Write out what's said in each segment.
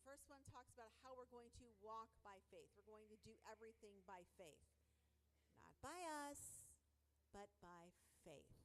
first one talks about how we're going to walk by faith. We're going to do everything by faith. Not by us, but by faith.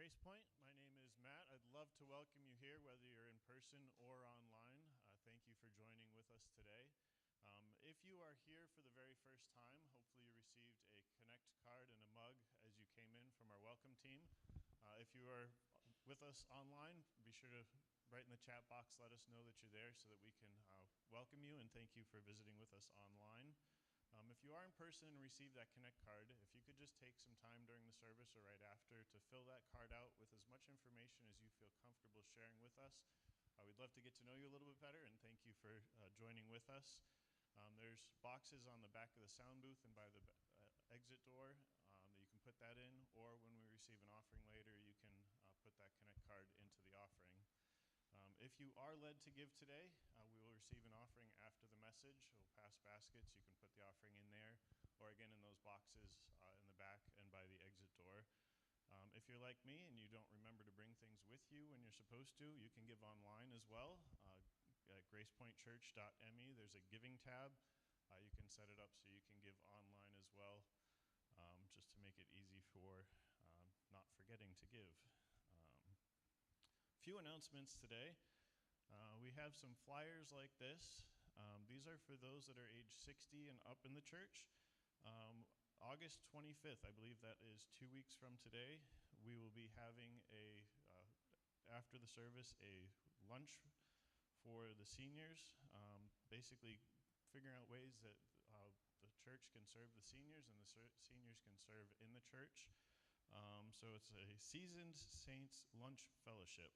GracePoint. My name is Matt. I'd love to welcome you here, whether you're in person or online. Thank you for joining with us today. If you are here for the very first time, hopefully you received a Connect card and a mug as you came in from our welcome team. If you are with us online, be sure to write in the chat box, let us know that you're there so that we can welcome you, and thank you for visiting with us online. If you are in person and received that Connect card, if you could just take some time during the service or right after to fill that card out with as much information as you feel comfortable sharing with us. We'd love to get to know you a little bit better, and thank you for joining with us. There's boxes on the back of the sound booth and by the exit door that you can put that in, or when we receive an offering later, you can put that Connect card into the offering. If you are led to give today, we will receive an offering after the message. We'll pass baskets. You can put the offering in there, or again in those boxes in the back and by the exit door. If you're like me and you don't remember to bring things with you when you're supposed to, you can give online as well. At gracepointchurch.me, there's a giving tab. You can set it up so you can give online as well, just to make it easy for not forgetting to give. Few announcements today. We have some flyers like this. These are for those that are age 60 and up in the church. August 25th, I believe that is 2 weeks from today, we will be having after the service, a lunch for the seniors, basically figuring out ways that the church can serve the seniors and the seniors can serve in the church. So it's a Seasoned Saints Lunch Fellowship.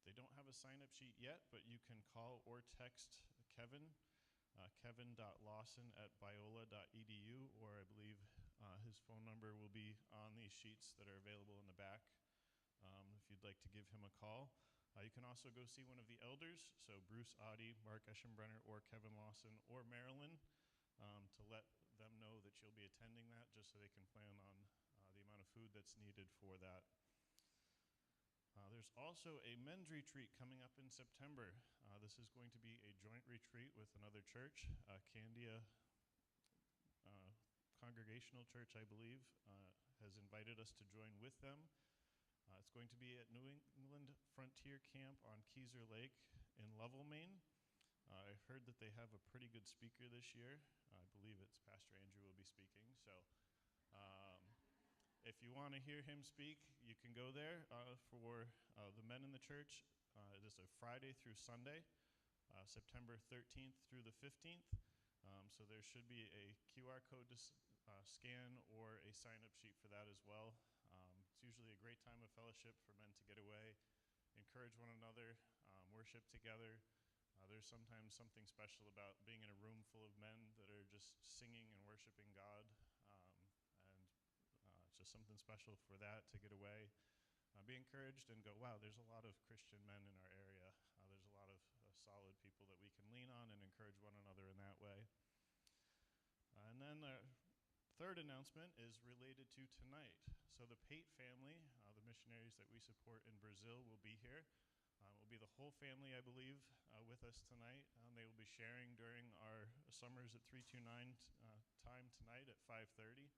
They don't have a sign-up sheet yet, but you can call or text Kevin, kevin.lawson@biola.edu, or I believe his phone number will be on these sheets that are available in the back if you'd like to give him a call. You can also go see one of the elders, so Bruce Audi, Mark Eschenbrenner, or Kevin Lawson, or Marilyn, to let them know that you'll be attending that, just so they can plan on the amount of food that's needed for that. There's also a men's retreat coming up in September. This is going to be a joint retreat with another church, Candia Congregational Church, I believe, has invited us to join with them. It's going to be at New England Frontier Camp on Keyser Lake in Lovell, Maine. I heard that they have a pretty good speaker this year. I believe it's Pastor Andrew will be speaking. So if you want to hear him speak, you can go there. For the men in the church, it is a Friday through Sunday, September 13th through the 15th. So there should be a QR code to scan or a sign-up sheet for that as well. It's usually a great time of fellowship for men to get away, encourage one another, worship together. There's sometimes something special about being in a room full of men that are just singing and worshiping God. It's just something special for that, to get away, be encouraged, and go, wow, there's a lot of Christian men in our area. There's a lot of solid people that we can lean on and encourage one another in that way. And then the third announcement is related to tonight. So the Pate family, the missionaries that we support in Brazil, will be here. It will be the whole family, I believe, with us tonight. They will be sharing during our Summers at 329 time tonight at 5:30.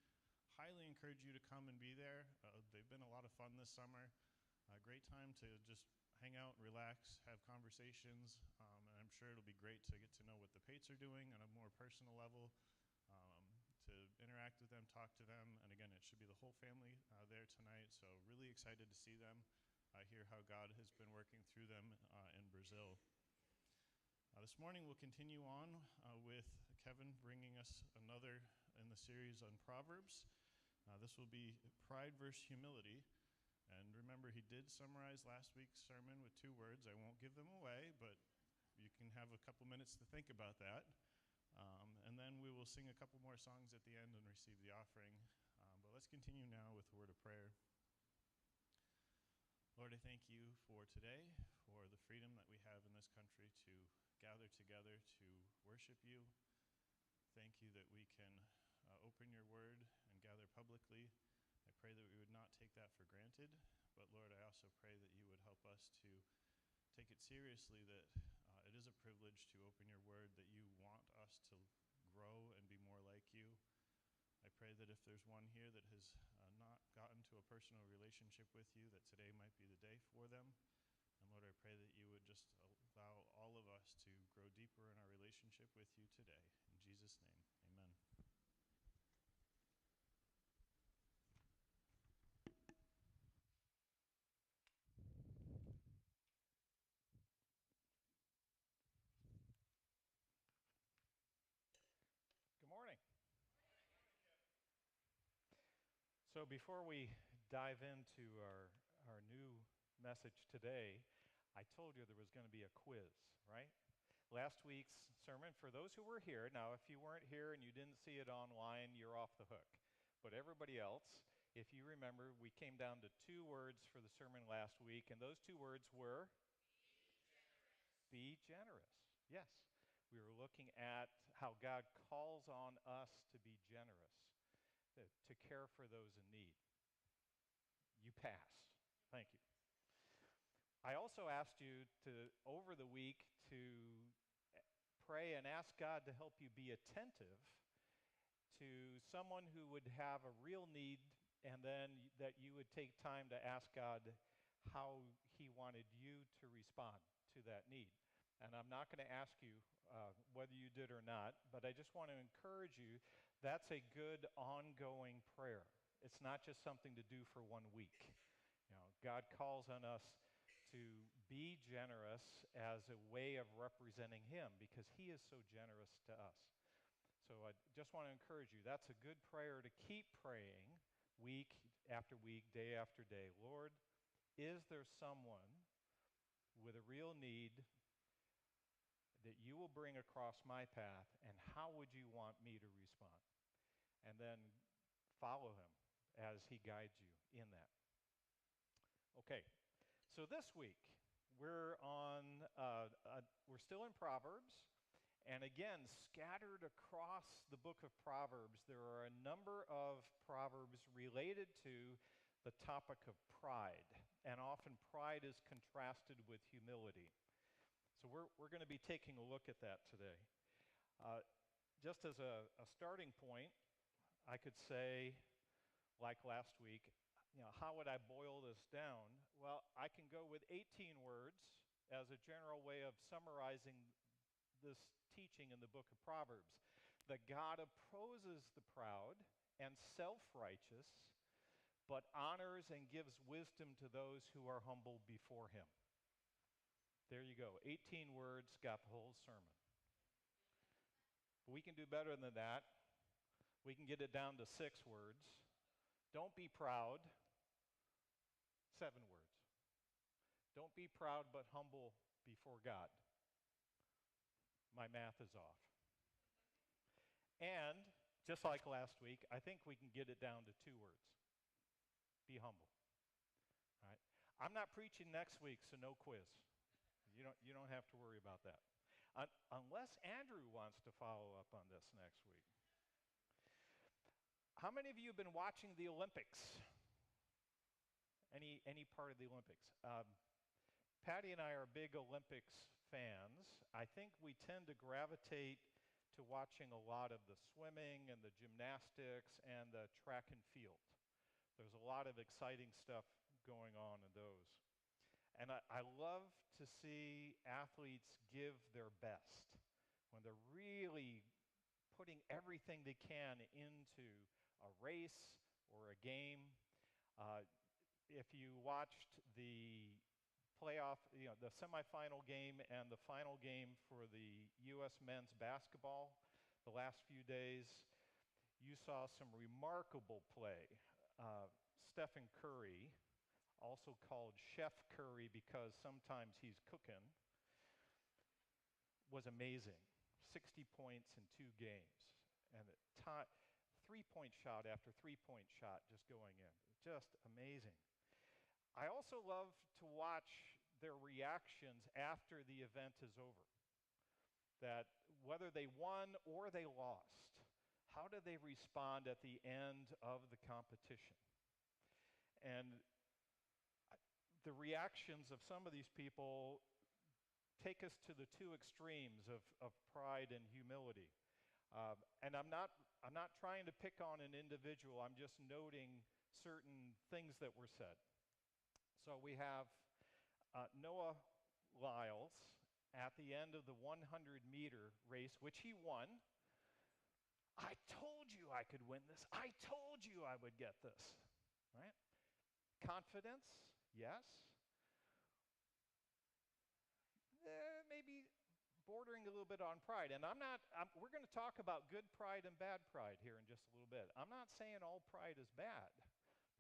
Highly encourage you to come and be there. They've been a lot of fun this summer. Great time to just hang out, relax, have conversations, and I'm sure it'll be great to get to know what the Pates are doing on a more personal level, to interact with them, talk to them, and again, it should be the whole family there tonight, so really excited to see them, hear how God has been working through them in Brazil. This morning we'll continue on with Kevin bringing us another in the series on Proverbs. This will be pride versus humility. And remember, he did summarize last week's sermon with 2 words. I won't give them away, but you can have a couple minutes to think about that. And then we will sing a couple more songs at the end and receive the offering. But let's continue now with a word of prayer. Lord, I thank you for today, for the freedom that we have in this country to gather together to worship you. Thank you that we can open your word and gather publicly. I pray that we would not take that for granted, but Lord, I also pray that you would help us to take it seriously, that it is a privilege to open your word, that you want us to grow and be more like you. I pray that if if there's one here that has not gotten to a personal relationship with you, that today might be the day for them. And Lord, I pray that you would just allow all of us to grow deeper in our relationship with you today. In Jesus' name, amen. Good morning. So before we dive into our new message today, I told you there was going to be a quiz, right? Last week's sermon, for those who were here, now if you weren't here and you didn't see it online, you're off the hook. But everybody else, if you remember, we came down to 2 words for the sermon last week, and those 2 words were? Be generous. Yes. We were looking at how God calls on us to be generous, to care for those in need. You pass. Thank you. I also asked you to, over the week, to pray and ask God to help you be attentive to someone who would have a real need, and then that you would take time to ask God how he wanted you to respond to that need. And I'm not going to ask you whether you did or not, but I just want to encourage you, that's a good ongoing prayer. It's not just something to do for 1 week. You know, God calls on us to be generous as a way of representing him because he is so generous to us. So I just want to encourage you, that's a good prayer to keep praying week after week, day after day. Lord, is there someone with a real need that you will bring across my path, and how would you want me to respond? And then follow him as he guides you in that. Okay, so this week we're still in Proverbs, and again, scattered across the book of Proverbs, there are a number of proverbs related to the topic of pride, and often pride is contrasted with humility. So we're going to be taking a look at that today. Just as a starting point, I could say, like last week, how would I boil this down? Well, I can go with 18 words as a general way of summarizing this teaching in the book of Proverbs. That God opposes the proud and self-righteous, but honors and gives wisdom to those who are humble before him. There you go. 18 words, got the whole sermon. But we can do better than that. We can get it down to 6 words. Don't be proud. 7 words. Don't be proud but humble before God. My math is off. And, just like last week, I think we can get it down to 2 words. Be humble. All right? I'm not preaching next week, so no quiz. You don't have to worry about that. Unless Andrew wants to follow up on this next week. How many of you have been watching the Olympics? Any part of the Olympics? Patty and I are big Olympics fans. I think we tend to gravitate to watching a lot of the swimming and the gymnastics and the track and field. There's a lot of exciting stuff going on in those. And I love to see athletes give their best when they're really putting everything they can into a race or a game. If you watched the playoff, the semifinal game and the final game for the U.S. men's basketball the last few days, you saw some remarkable play. Stephen Curry, also called Chef Curry because sometimes he's cooking, was amazing. 60 points in 2 games. And a 3-point shot after 3-point shot just going in. Just amazing. I also love to watch their reactions after the event is over. That whether they won or they lost, how do they respond at the end of the competition? And the reactions of some of these people take us to the 2 extremes of pride and humility. And I'm not I'm not trying to pick on an individual. I'm just noting certain things that were said. So we have Noah Lyles at the end of the 100-meter race, which he won. I told you I could win this. I told you I would get this. Right? Confidence, yes. Maybe bordering a little bit on pride. And we're going to talk about good pride and bad pride here in just a little bit. I'm not saying all pride is bad.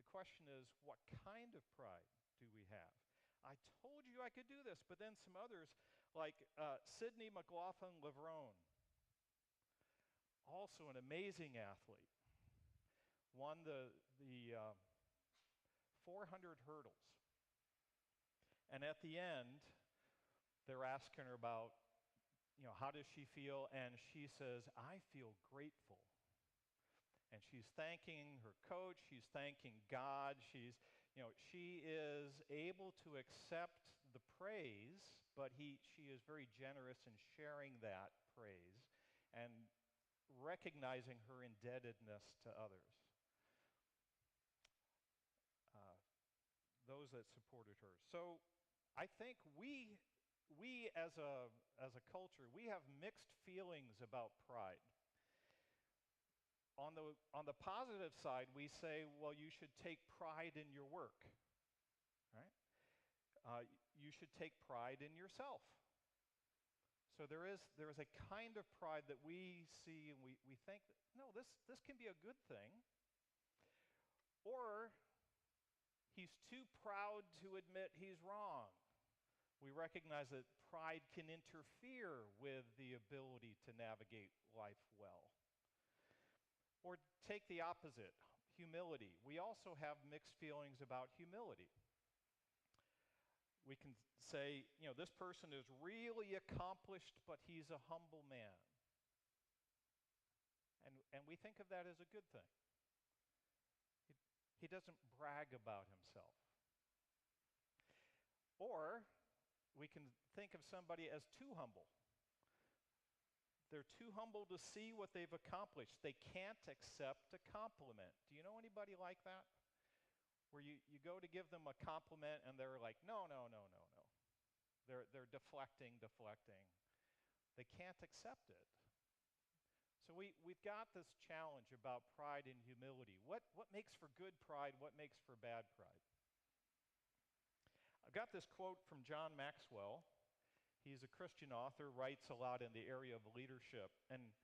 The question is, what kind of pride do we have? I told you I could do this, but then some others, like Sidney McLaughlin-Levrone, also an amazing athlete, won the 400 hurdles. And at the end, they're asking her about, how does she feel? And she says, I feel grateful. And she's thanking her coach. She's thanking God. She is able to accept the praise, but she is very generous in sharing that praise and recognizing her indebtedness to others. Those that supported her. So I think we as a culture, we have mixed feelings about pride. On the positive side, we say, well, you should take pride in your work, right? You should take pride in yourself. So there is a kind of pride that we see and we think, no, this can be a good thing. Or he's too proud to admit he's wrong. We recognize that pride can interfere with the ability to navigate life well. Or take the opposite, humility. We also have mixed feelings about humility. We can say, this person is really accomplished, but he's a humble man. And we think of that as a good thing. He doesn't brag about himself. Or we can think of somebody as too humble. They're too humble to see what they've accomplished. They can't accept a compliment. Do you know anybody like that? Where you go to give them a compliment and they're like, no. They're deflecting. They can't accept it. So we've got this challenge about pride and humility. What makes for good pride? What makes for bad pride? I've got this quote from John Maxwell. He's a Christian author, writes a lot in the area of leadership. And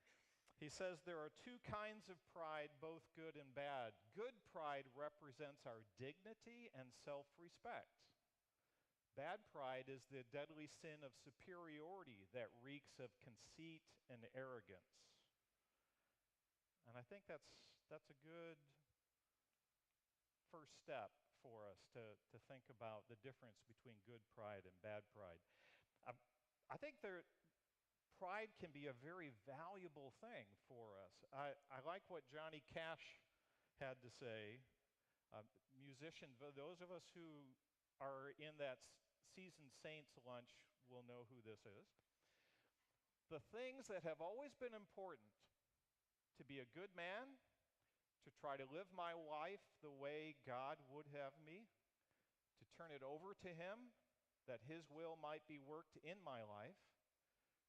he says there are two kinds of pride, both good and bad. Good pride represents our dignity and self-respect. Bad pride is the deadly sin of superiority that reeks of conceit and arrogance. And I think that's a good first step for us to think about the difference between good pride and bad pride. I think pride can be a very valuable thing for us. I like what Johnny Cash had to say. Musician, those of us who are in that Seasoned Saints lunch will know who this is. The things that have always been important: to be a good man, to try to live my life the way God would have me, to turn it over to Him, that His will might be worked in my life,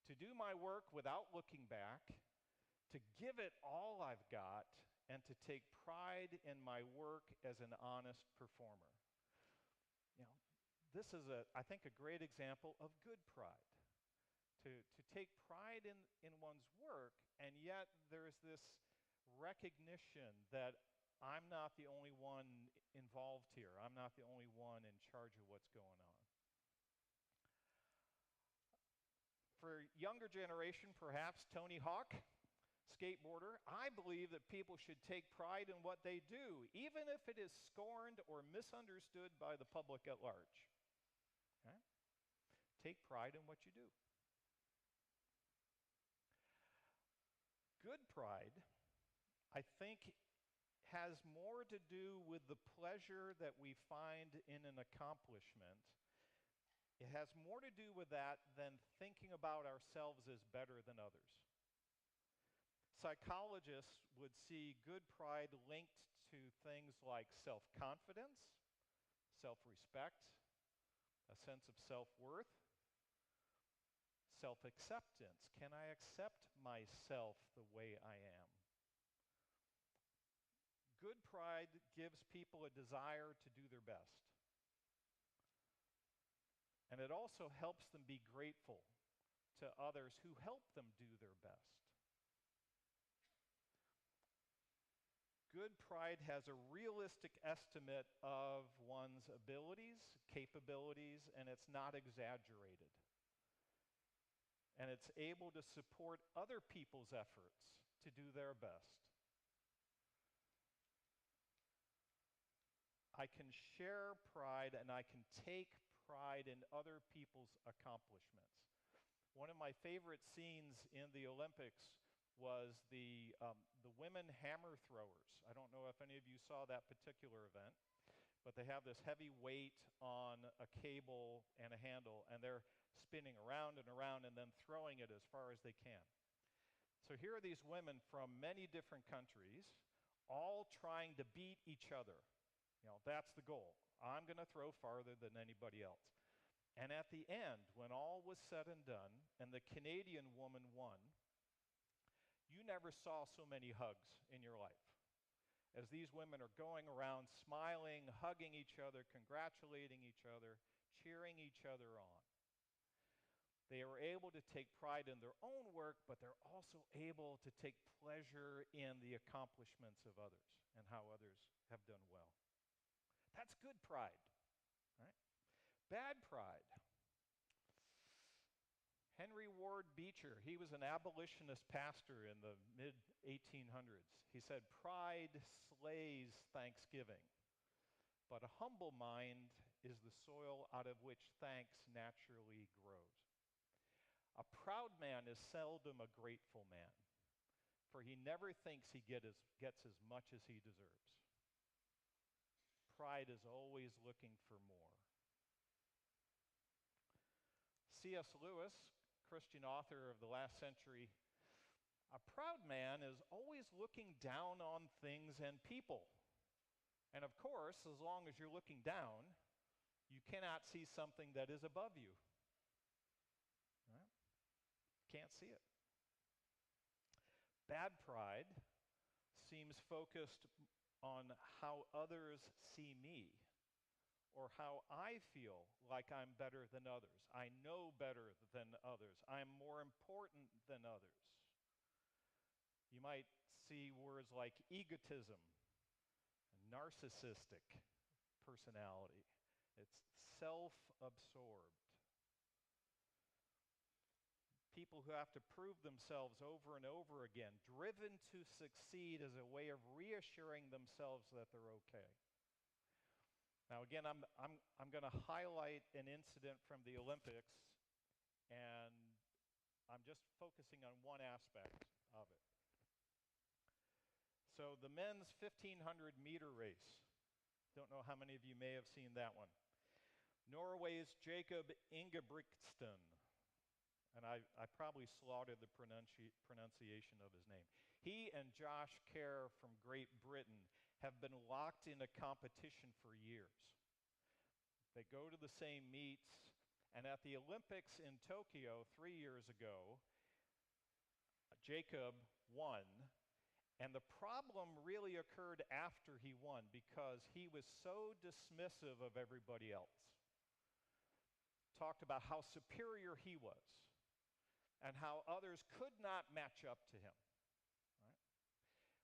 to do my work without looking back, to give it all I've got, and to take pride in my work as an honest performer. This is, I think, a great example of good pride. To take pride in one's work, and yet there's this recognition that I'm not the only one involved here. I'm not the only one in charge of what's going on. For younger generation, perhaps, Tony Hawk, skateboarder, I believe that people should take pride in what they do, even if it is scorned or misunderstood by the public at large. Okay? Take pride in what you do. Good pride, I think, has more to do with the pleasure that we find in an accomplishment. It has more to do with that than thinking about ourselves as better than others. Psychologists would see good pride linked to things like self-confidence, self-respect, a sense of self-worth, self-acceptance. Can I accept myself the way I am? Good pride gives people a desire to do their best. And it also helps them be grateful to others who help them do their best. Good pride has a realistic estimate of one's abilities, capabilities, and it's not exaggerated. And it's able to support other people's efforts to do their best. I can share pride and I can take pride in other people's accomplishments. One of my favorite scenes in the Olympics was the women hammer throwers. I don't know if any of you saw that particular event, but they have this heavy weight on a cable and a handle, and they're spinning around and around and then throwing it as far as they can. So here are these women from many different countries, all trying to beat each other. You know, that's the goal. I'm going to throw farther than anybody else. And at the end, when all was said and done, and the Canadian woman won, you never saw so many hugs in your life. As these women are going around smiling, hugging each other, congratulating each other, cheering each other on. They are able to take pride in their own work, but they're also able to take pleasure in the accomplishments of others and how others have done well. That's good pride, right? Bad pride. Henry Ward Beecher, he was an abolitionist pastor in the mid-1800s. He said, "Pride slays thanksgiving, but a humble mind is the soil out of which thanks naturally grows." A proud man is seldom a grateful man, for he never thinks he gets as much as he deserves. Pride is always looking for more. C.S. Lewis, Christian author of the last century, a proud man is always looking down on things and people. And of course, as long as you're looking down, you cannot see something that is above you. Right? Can't see it. Bad pride seems focused on how others see me, or how I feel like I'm better than others. I know better than others. I'm more important than others. You might see words like egotism, narcissistic personality. It's self-absorbed. People who have to prove themselves over and over again, driven to succeed as a way of reassuring themselves that they're okay. Now again, I'm going to highlight an incident from the Olympics, and I'm just focusing on one aspect of it. So the men's 1,500 meter race. Don't know how many of you may have seen that one. Norway's Jacob Ingebrigtsen. And I probably slaughtered the pronunciation of his name. He and Josh Kerr from Great Britain have been locked in a competition for years. They go to the same meets, and at the Olympics in Tokyo 3 years ago, Jacob won, and the problem really occurred after he won because he was so dismissive of everybody else. Talked about how superior he was, and how others could not match up to him. Right?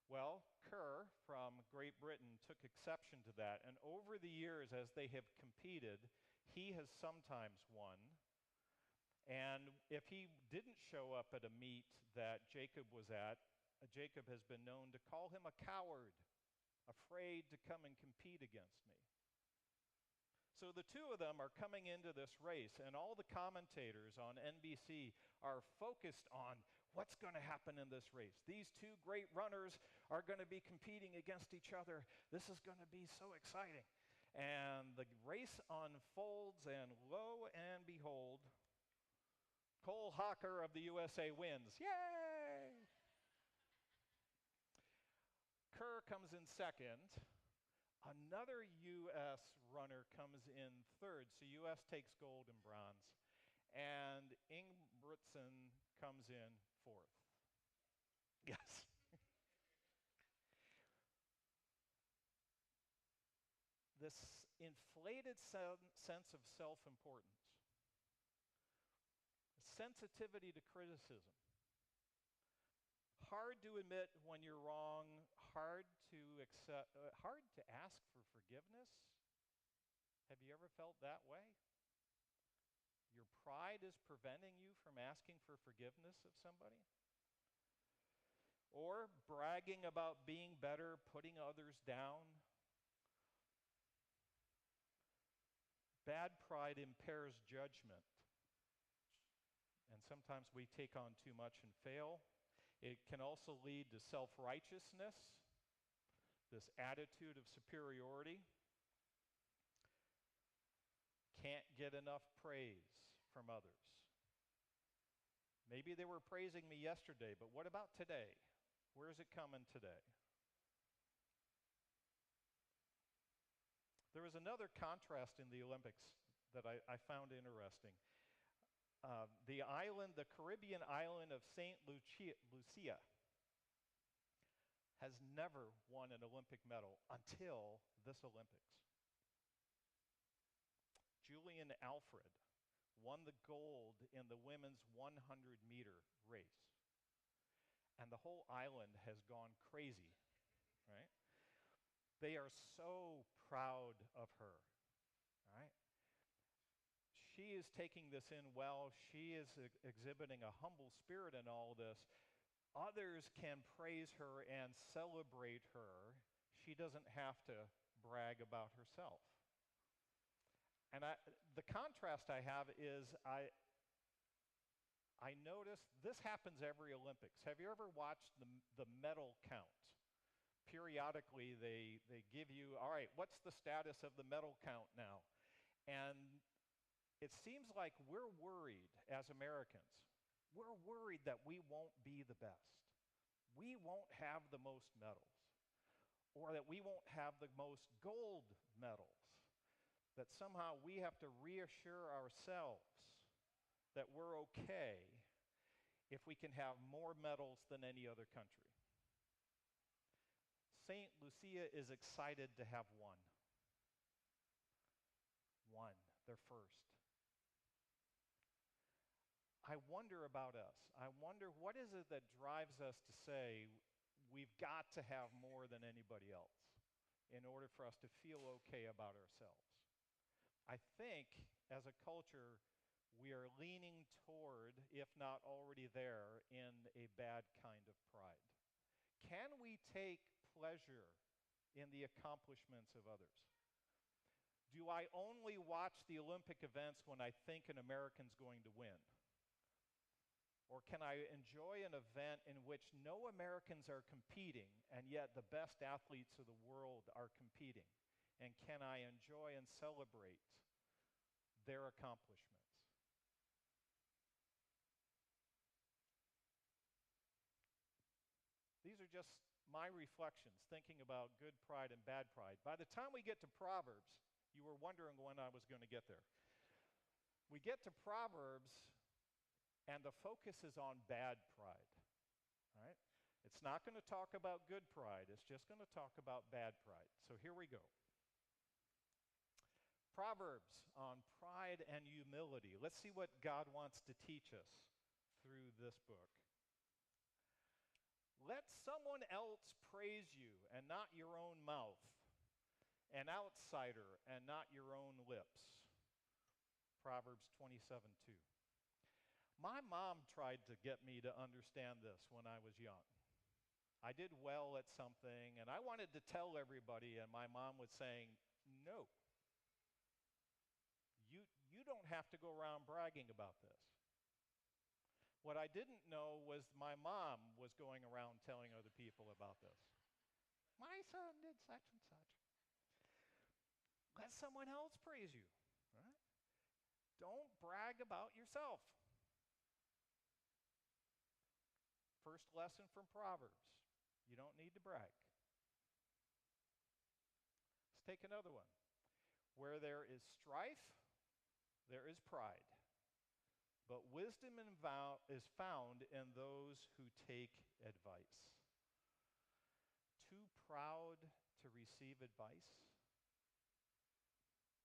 Well, Kerr from Great Britain took exception to that, and over the years as they have competed, he has sometimes won. And if he didn't show up at a meet that Jacob was at, Jacob has been known to call him a coward, afraid to come and compete against me. So the two of them are coming into this race, and all the commentators on NBC are focused on what's going to happen in this race. These two great runners are going to be competing against each other. This is going to be so exciting. And the race unfolds, and lo and behold, Cole Hocker of the USA wins. Yay! comes in second. Another U.S. runner comes in third. So U.S. takes gold and bronze. And Ingebrigtsen comes in fourth. Yes. This inflated sense of self-importance, sensitivity to criticism, hard to admit when you're wrong, hard to ask for forgiveness. Have you ever felt that way? Your pride is preventing you from asking for forgiveness of somebody? Or bragging about being better, putting others down? Bad pride impairs judgment. And sometimes we take on too much and fail. It can also lead to self-righteousness, this attitude of superiority. Can't get enough praise from others. Maybe they were praising me yesterday, but what about today? Where is it coming today? There was another contrast in the Olympics that I found interesting. The Caribbean island of St. Lucia has never won an Olympic medal until this Olympics. Julian Alfred won the gold in the women's 100-meter race. And the whole island has gone crazy, right? They are so proud of her, right? She is taking this in well. She is exhibiting a humble spirit in all this. Others can praise her and celebrate her. She doesn't have to brag about herself. And the contrast I have is I notice this happens every Olympics. Have you ever watched the medal count? Periodically, they give you, all right, what's the status of the medal count now? And it seems like we're worried as Americans. We're worried that we won't be the best. We won't have the most medals. Or that we won't have the most gold medals. That somehow we have to reassure ourselves that we're okay if we can have more medals than any other country. St. Lucia is excited to have one. One, their first. I wonder about us. I wonder what is it that drives us to say we've got to have more than anybody else in order for us to feel okay about ourselves. I think as a culture we are leaning toward, if not already there, in a bad kind of pride. Can we take pleasure in the accomplishments of others? Do I only watch the Olympic events when I think an American's going to win? Or can I enjoy an event in which no Americans are competing, and yet the best athletes of the world are competing? And can I enjoy and celebrate their accomplishments? These are just my reflections, thinking about good pride and bad pride. By the time we get to Proverbs, you were wondering when I was going to get there. We get to Proverbs, and the focus is on bad pride, right? It's not going to talk about good pride. It's just going to talk about bad pride. So here we go. Proverbs on pride and humility. Let's see what God wants to teach us through this book. Let someone else praise you and not your own mouth, an outsider and not your own lips. Proverbs 27:2. My mom tried to get me to understand this when I was young. I did well at something, and I wanted to tell everybody, and my mom was saying, no. You don't have to go around bragging about this. What I didn't know was my mom was going around telling other people about this. My son did such and such. Let someone else praise you. Right? Don't brag about yourself. First lesson from Proverbs. You don't need to brag. take another one. Where there is strife, there is pride. But wisdom is found in those who take advice. Too proud to receive advice,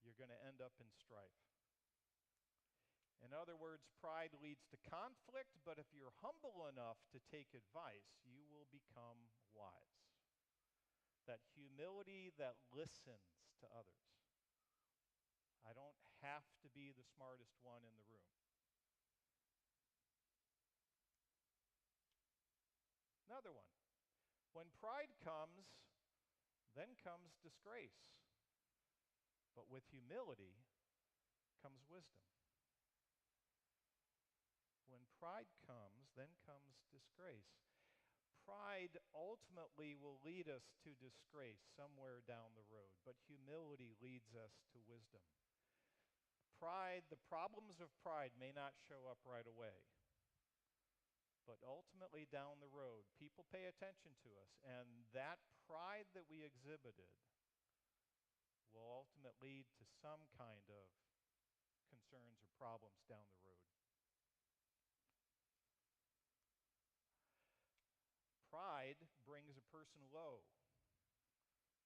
you're going to end up in strife. In other words, pride leads to conflict, but if you're humble enough to take advice, you will become wise. That humility that listens to others. I don't have to be the smartest one in the room. Another one. When pride comes, then comes disgrace. But with humility comes wisdom. When pride comes, then comes disgrace. Pride ultimately will lead us to disgrace somewhere down the road, but humility leads us to wisdom. Pride, the problems of pride may not show up right away, but ultimately down the road, people pay attention to us, and that pride that we exhibited will ultimately lead to some kind of concerns or problems down the road. Pride brings a person low,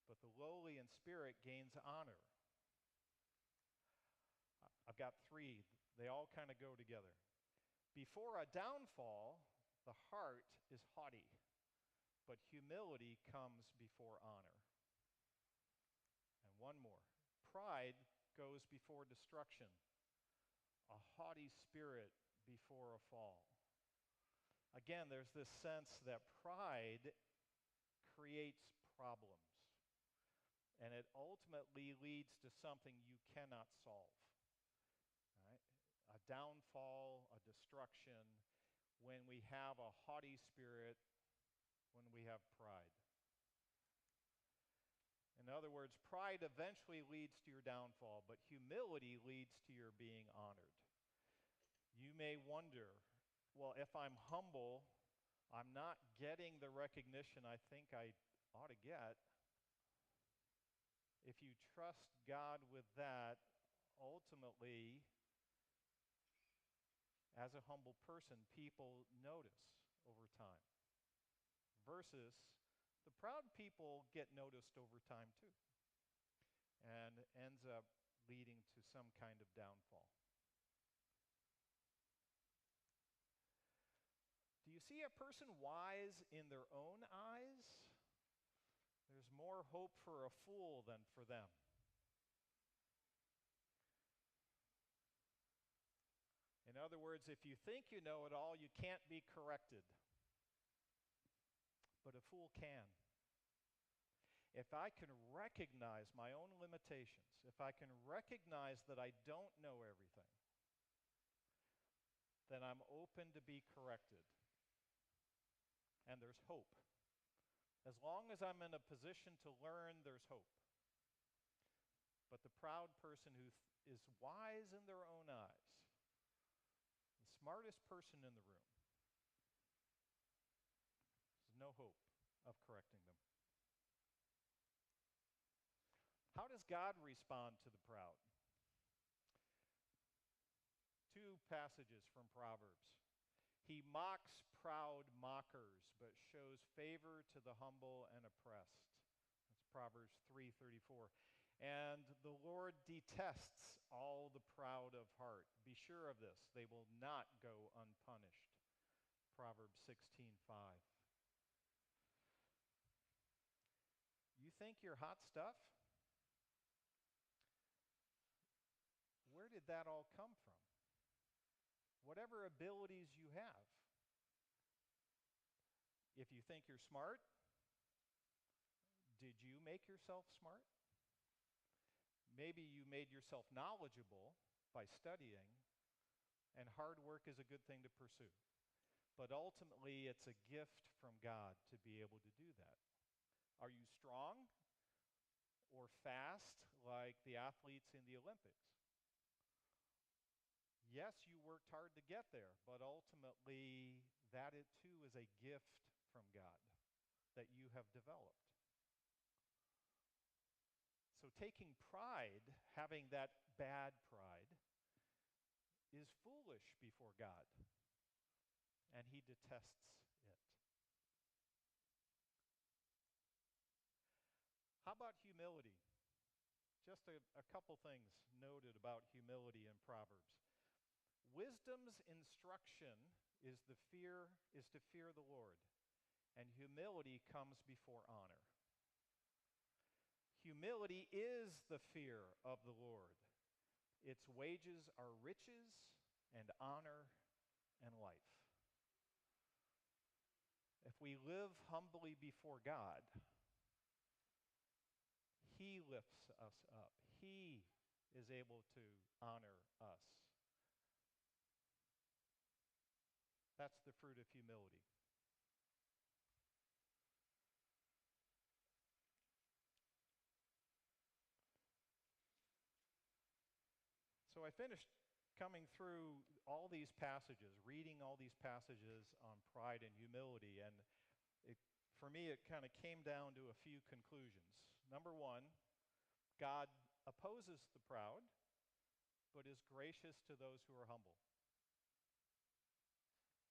but the lowly in spirit gains honor. I've got three. They all kind of go together. Before a downfall, the heart is haughty, but humility comes before honor. And one more. Pride goes before destruction, a haughty spirit before a fall. Again, there's this sense that pride creates problems, and it ultimately leads to something you cannot solve. Right? A downfall, a destruction, when we have a haughty spirit, when we have pride. In other words, pride eventually leads to your downfall, but humility leads to your being honored. You may wonder, well, if I'm humble, I'm not getting the recognition I think I ought to get. If you trust God with that, ultimately, as a humble person, people notice over time. Versus the proud people get noticed over time too, and ends up leading to some kind of downfall. Do you see a person wise in their own eyes? There's more hope for a fool than for them. In other words, if you think you know it all, you can't be corrected. But a fool can. If I can recognize my own limitations, if I can recognize that I don't know everything, then I'm open to be corrected. And there's hope. As long as I'm in a position to learn, there's hope. But the proud person who is wise in their own eyes, the smartest person in the room, there's no hope of correcting them. How does God respond to the proud? Two passages from Proverbs. He mocks proud mockers, but shows favor to the humble and oppressed. That's Proverbs 3:34. And the Lord detests all the proud of heart. Be sure of this, they will not go unpunished. Proverbs 16:5. You think you're hot stuff? Where did that all come from? Whatever abilities you have. If you think you're smart, did you make yourself smart? Maybe you made yourself knowledgeable by studying, and hard work is a good thing to pursue. But ultimately, it's a gift from God to be able to do that. Are you strong or fast like the athletes in the Olympics? Yes, you worked hard to get there, but ultimately, that it too is a gift from God that you have developed. So taking pride, having that bad pride, is foolish before God, and he detests it. How about humility? Just a couple things noted about humility in Proverbs. Wisdom's instruction is to fear the Lord, and humility comes before honor. Humility is the fear of the Lord. Its wages are riches and honor and life. If we live humbly before God, he lifts us up. He is able to honor us. That's the fruit of humility. So I finished coming through all these passages, reading all these passages on pride and humility, and for me it kind of came down to a few conclusions. Number one, God opposes the proud, but is gracious to those who are humble.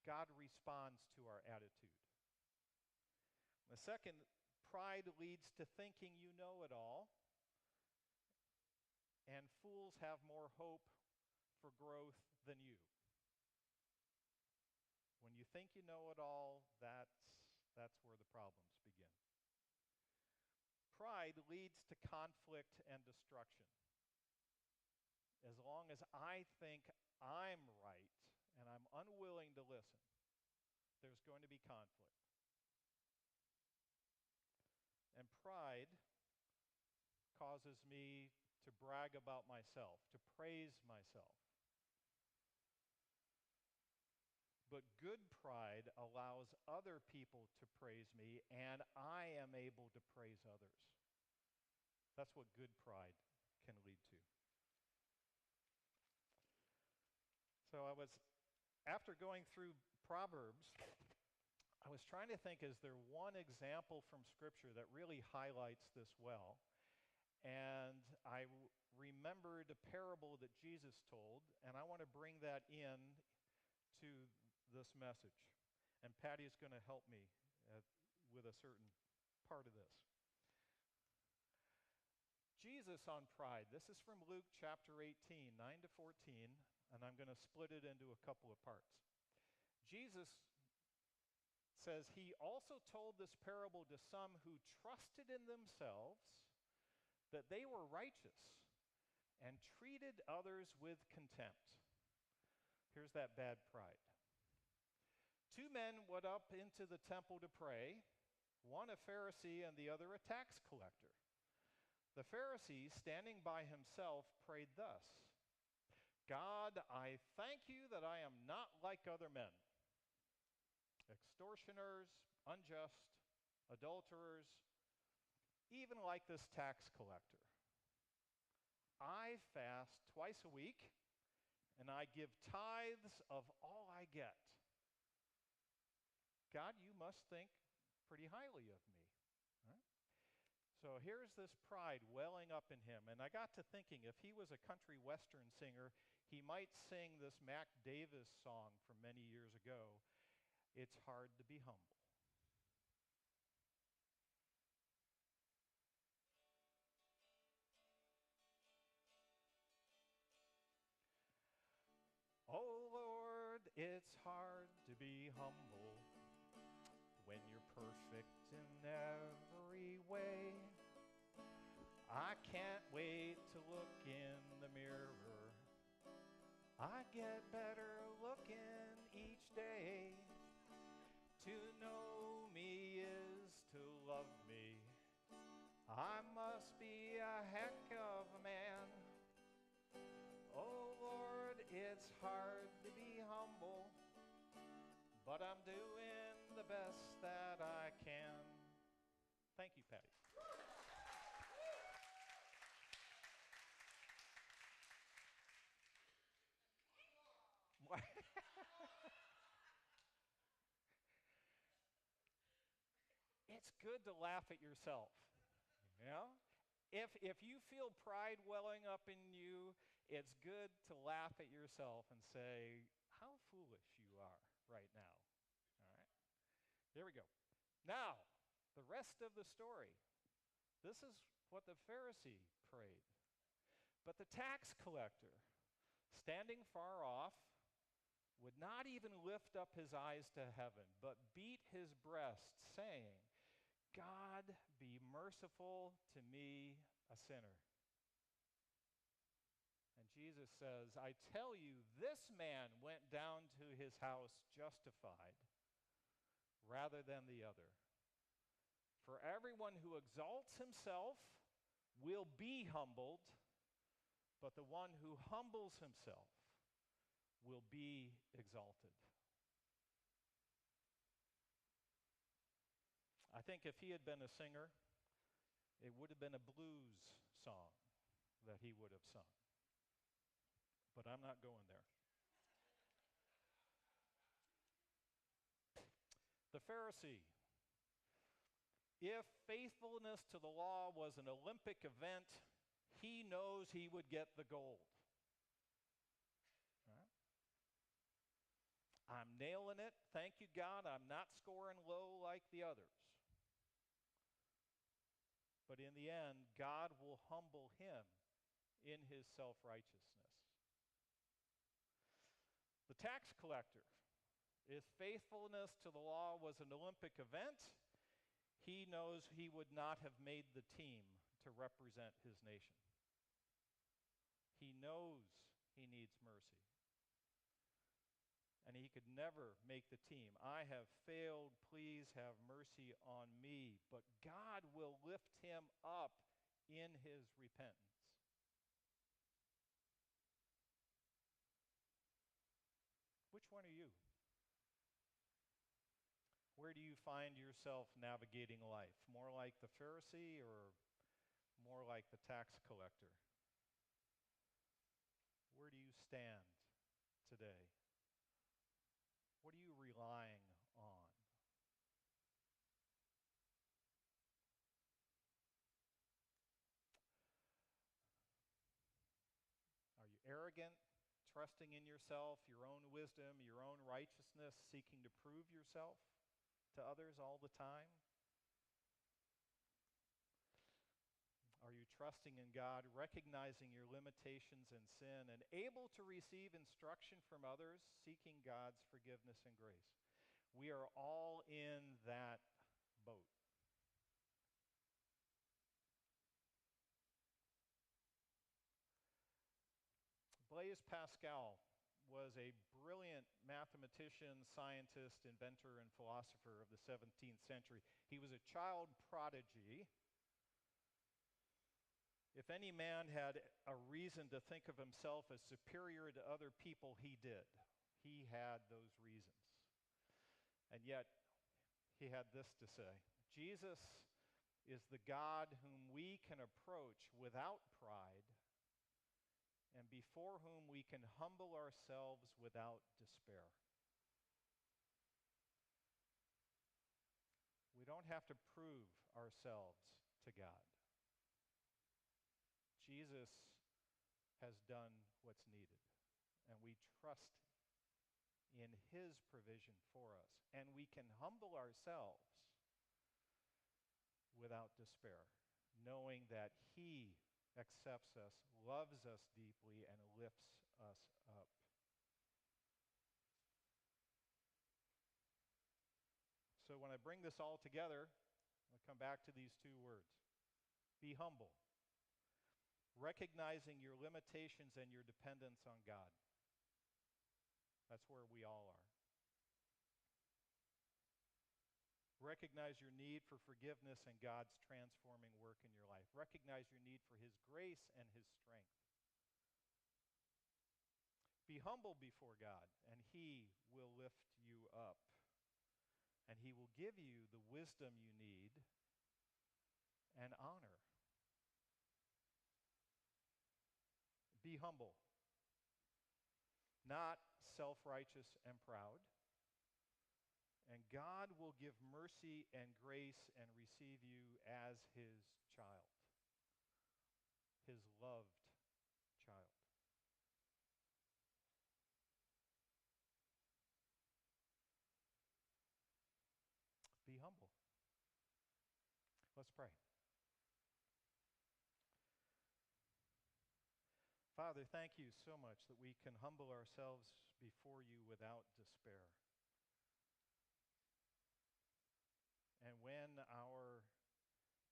God responds to our attitude. The second, pride leads to thinking you know it all, and fools have more hope for growth than you. When you think you know it all, that's where the problems begin. Pride leads to conflict and destruction. As long as I think I'm right and I'm unwilling to listen, there's going to be conflict. And pride causes me to brag about myself, to praise myself. But good pride allows other people to praise me, and I am able to praise others. That's what good pride can lead to. So after going through Proverbs, I was trying to think, is there one example from Scripture that really highlights this well? And I remembered a parable that Jesus told, and I want to bring that in to this message. And Patty is going to help me with a certain part of this. Jesus on pride. This is from Luke chapter 18, 9 to 14, and I'm going to split it into a couple of parts. Jesus says he also told this parable to some who trusted in themselves that they were righteous and treated others with contempt. Here's that bad pride. Two men went up into the temple to pray, one a Pharisee and the other a tax collector. The Pharisee, standing by himself, prayed thus, God, I thank you that I am not like other men, extortioners, unjust, adulterers, even like this tax collector. I fast twice a week, and I give tithes of all I get. God, you must think pretty highly of me. Right? So here's this pride welling up in him. And I got to thinking, if he was a country western singer, he might sing this Mac Davis song from many years ago, It's Hard to Be Humble. Oh Lord, it's hard to be humble when you're perfect in every way. I can't wait to look in the mirror. I get better looking each day. To know me is to love me. I must be a heck of a man. Oh Lord, it's hard to be humble, but I'm doing the best that I can. Thank you, Patty. It's good to laugh at yourself, you know? If you feel pride welling up in you, it's good to laugh at yourself and say, how foolish you are right now. All right? Here we go. Now, the rest of the story. This is what the Pharisee prayed. But the tax collector, standing far off, would not even lift up his eyes to heaven, but beat his breast, saying, God, be merciful to me, a sinner. And Jesus says, I tell you, this man went down to his house justified rather than the other. For everyone who exalts himself will be humbled, but the one who humbles himself will be exalted. I think if he had been a singer, it would have been a blues song that he would have sung. But I'm not going there. The Pharisee. If faithfulness to the law was an Olympic event, he knows he would get the gold. Right? I'm nailing it. Thank you, God. I'm not scoring low like the others. But in the end, God will humble him in his self-righteousness. The tax collector. If faithfulness to the law was an Olympic event, he knows he would not have made the team to represent his nation. He knows he needs mercy. And he could never make the team. I have failed, please have mercy on me. But God will lift him up in his repentance. Which one are you? Where do you find yourself navigating life? More like the Pharisee or more like the tax collector? Where do you stand today? What are you relying on? Are you arrogant, trusting in yourself, your own wisdom, your own righteousness, seeking to prove yourself to others all the time? Are you trusting in God, recognizing your limitations and sin, and able to receive instruction from others, seeking God's forgiveness and grace? We are all in that boat. Blaise Pascal was a brilliant mathematician, scientist, inventor, and philosopher of the 17th century. He was a child prodigy. If any man had a reason to think of himself as superior to other people, he did. He had those reasons. And yet, he had this to say: Jesus is the God whom we can approach without pride and before whom we can humble ourselves without despair. We don't have to prove ourselves to God. Jesus has done what's needed, and we trust in his provision for us, and we can humble ourselves without despair, knowing that he accepts us, loves us deeply, and lifts us up. So when I bring this all together, I'll come back to these two words. Be humble. Recognizing your limitations and your dependence on God. That's where we all are. Recognize your need for forgiveness and God's transforming work in your life. Recognize your need for his grace and his strength. Be humble before God, and he will lift you up. And he will give you the wisdom you need and honor. Be humble, not self-righteous and proud. And God will give mercy and grace and receive you as his child. his loved child. Be humble. Let's pray. Father, thank you so much that we can humble ourselves before you without despair. And when our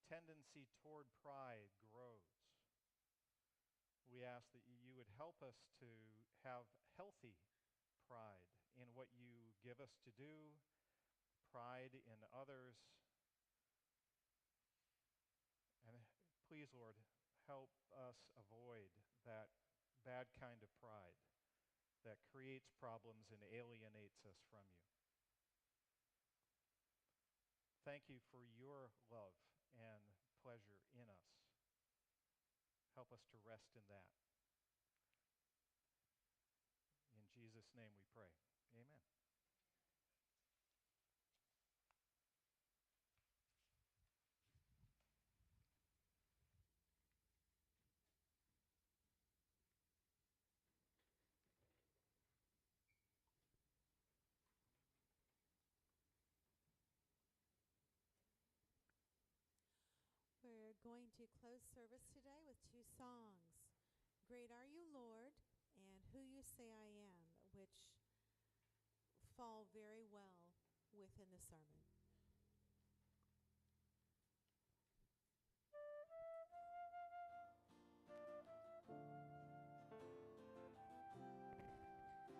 tendency toward pride grows, we ask that you would help us to have healthy pride in what you give us to do, pride in others. And please, Lord, help us avoid that bad kind of pride that creates problems and alienates us from you. Thank you for your love and pleasure in us. Help us to rest in that. In Jesus' name we pray. Amen. We're going to close service today with two songs. Great Are You, Lord, and Who You Say I Am, which fall very well within the sermon. You give life, you are love, you bring light to the dark.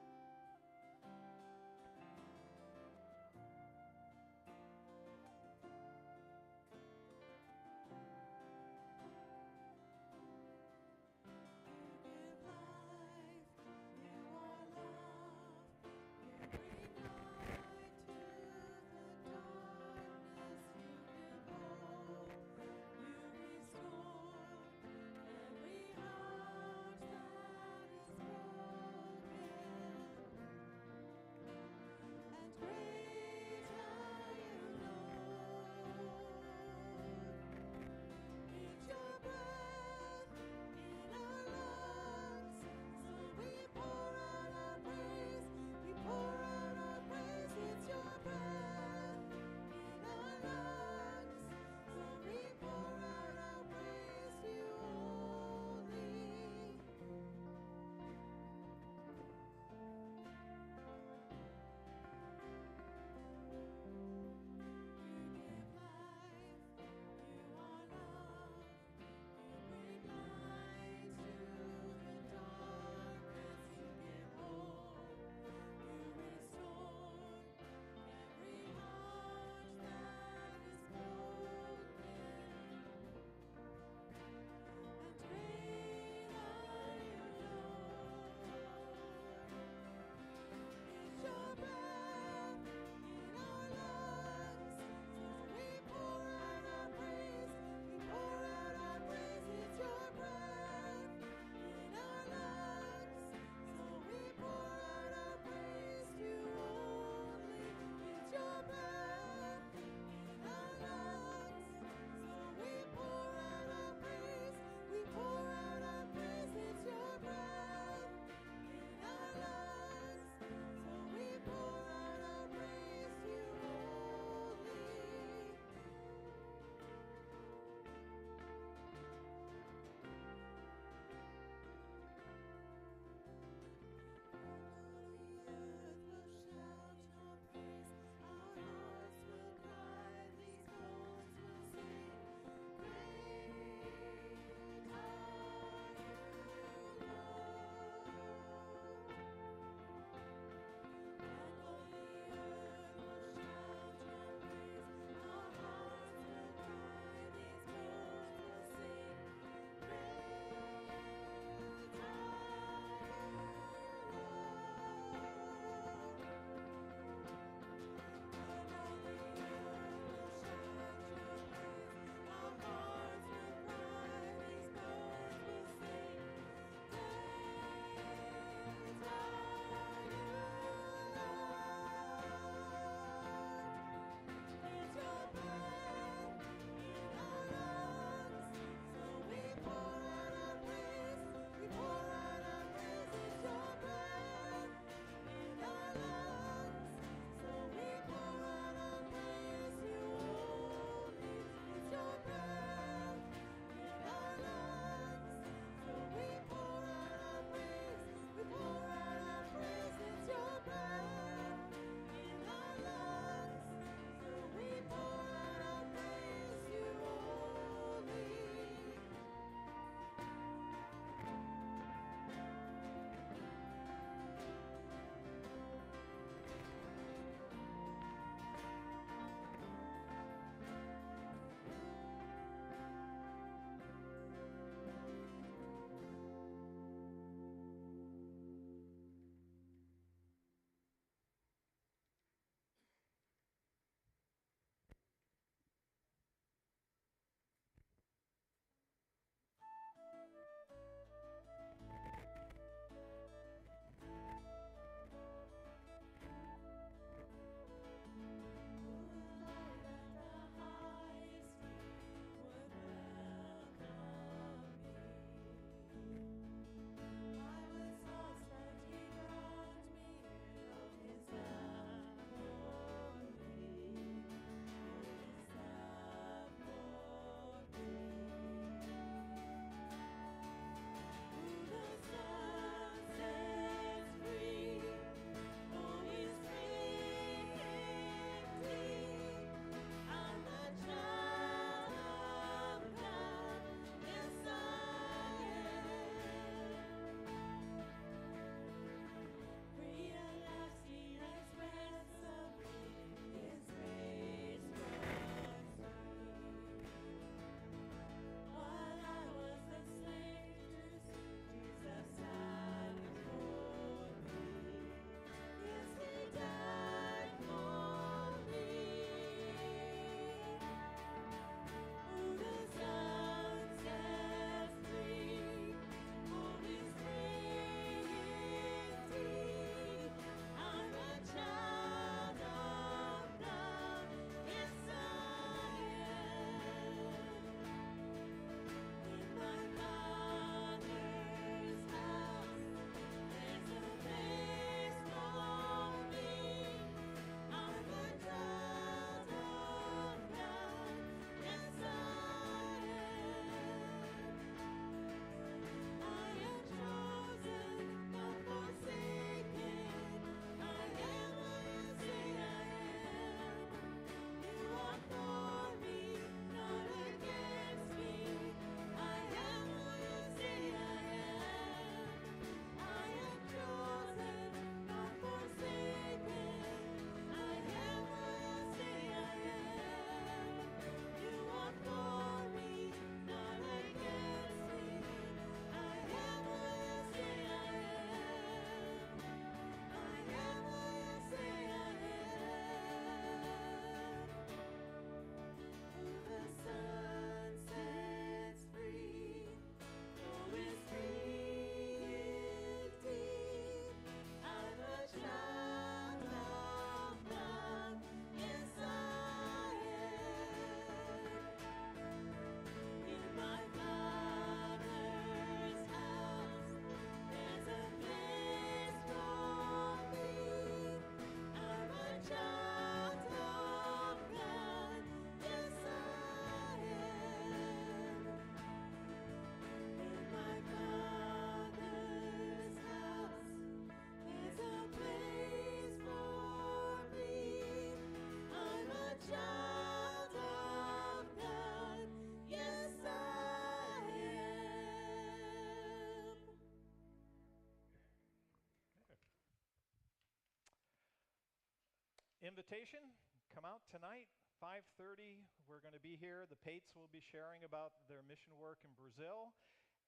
Invitation, come out tonight, 5:30. We're going to be here. The Pates will be sharing about their mission work in Brazil.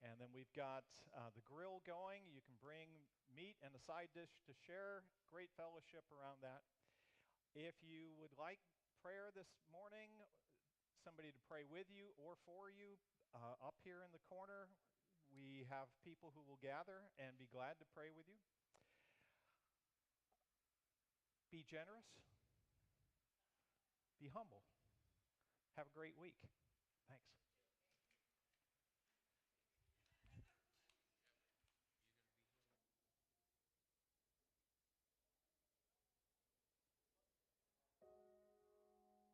And then we've got the grill going. You can bring meat and a side dish to share. Great fellowship around that. If you would like prayer this morning, somebody to pray with you or for you, up here in the corner, we have people who will gather and be glad to pray with you. Be generous. Be humble. Have a great week. Thanks.